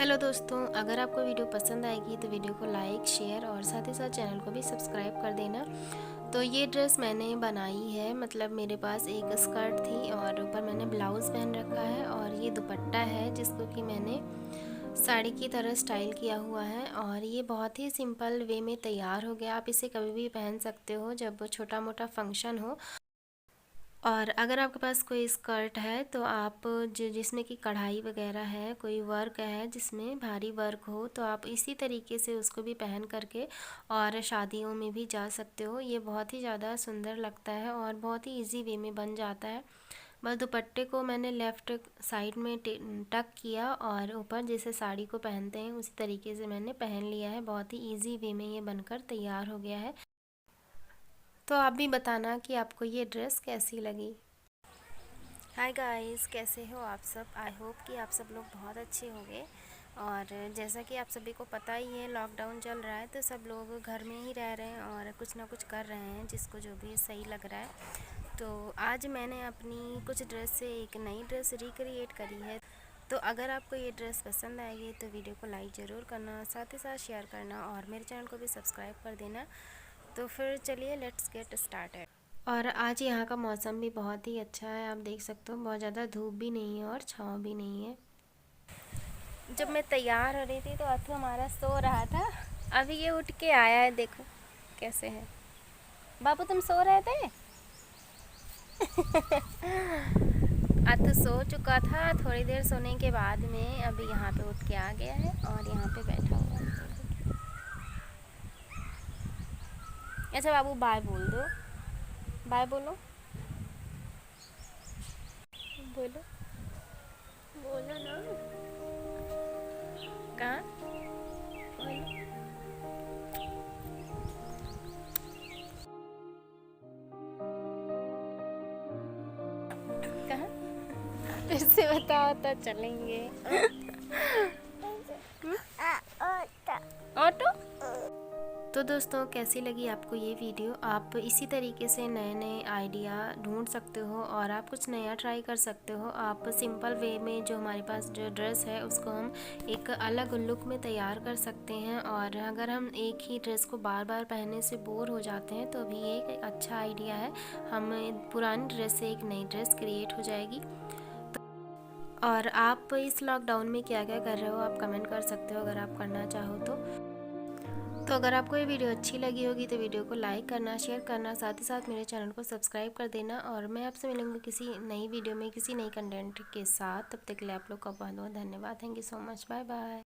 Hello दोस्तों, अगर आपको वीडियो पसंद आएगी तो वीडियो को लाइक शेयर और साथ ही साथ चैनल को भी सब्सक्राइब कर देना। तो ये ड्रेस मैंने बनाई है, मतलब मेरे पास एक स्कर्ट थी और ऊपर मैंने ब्लाउज़ पहन रखा है और ये दुपट्टा है जिसको कि मैंने साड़ी की तरह स्टाइल किया हुआ है। और ये बहुत ही सिंपल वे में तैयार हो गया। आप इसे कभी भी पहन सकते हो जब छोटा मोटा फंक्शन हो। और अगर आपके पास कोई स्कर्ट है तो आप जिसमें कि कढ़ाई वगैरह है, कोई वर्क है जिसमें भारी वर्क हो, तो आप इसी तरीके से उसको भी पहन करके और शादियों में भी जा सकते हो। ये बहुत ही ज़्यादा सुंदर लगता है और बहुत ही इजी वे में बन जाता है। बस दुपट्टे को मैंने लेफ़्ट साइड में टक किया और ऊपर जैसे साड़ी को पहनते हैं उसी तरीके से मैंने पहन लिया है। बहुत ही इजी वे में ये बनकर तैयार हो गया है। तो आप भी बताना कि आपको ये ड्रेस कैसी लगी। हाय गाइस, कैसे हो आप सब। आई होप कि आप सब लोग बहुत अच्छे होंगे। और जैसा कि आप सभी को पता ही है, लॉकडाउन चल रहा है तो सब लोग घर में ही रह रहे हैं और कुछ ना कुछ कर रहे हैं जिसको जो भी सही लग रहा है। तो आज मैंने अपनी कुछ ड्रेस से एक नई ड्रेस रिक्रिएट करी है। तो अगर आपको ये ड्रेस पसंद आएगी तो वीडियो को लाइक ज़रूर करना, साथ ही साथ शेयर करना और मेरे चैनल को भी सब्सक्राइब कर देना। तो फिर चलिए लेट्स गेट स्टार्टेड। और आज यहाँ का मौसम भी बहुत ही अच्छा है, आप देख सकते हो बहुत ज़्यादा धूप भी नहीं है और छाँव भी नहीं है। जब मैं तैयार हो रही थी तो अथु हमारा सो रहा था, अभी ये उठ के आया है, देखो कैसे है। बाबू तुम सो रहे थे? अथु सो चुका था, थोड़ी देर सोने के बाद में अभी यहाँ पे उठ के आ गया है और यहाँ पे बैठा हुआ है। अच्छा बाबू बाय बोल दो, बाय बोलो, बोलो बोलो ना। कहाँ? बोलो। कहाँ? फिर से बताओ तो चलेंगे। ऑटो। तो दोस्तों, कैसी लगी आपको ये वीडियो। आप इसी तरीके से नए नए आइडिया ढूंढ सकते हो और आप कुछ नया ट्राई कर सकते हो। आप सिंपल वे में जो हमारे पास जो ड्रेस है उसको हम एक अलग लुक में तैयार कर सकते हैं। और अगर हम एक ही ड्रेस को बार बार पहनने से बोर हो जाते हैं तो भी ये एक अच्छा आइडिया है। हम पुरानी ड्रेस से एक नई ड्रेस क्रिएट हो जाएगी। और आप इस लॉकडाउन में क्या क्या कर रहे हो आप कमेंट कर सकते हो अगर आप करना चाहो तो अगर आपको ये वीडियो अच्छी लगी होगी तो वीडियो को लाइक करना, शेयर करना, साथ ही साथ मेरे चैनल को सब्सक्राइब कर देना। और मैं आपसे मिलूंगी किसी नई वीडियो में किसी नई कंटेंट के साथ। तब तक के लिए आप लोग का बहुत बहुत धन्यवाद। Thank you so much. Bye bye.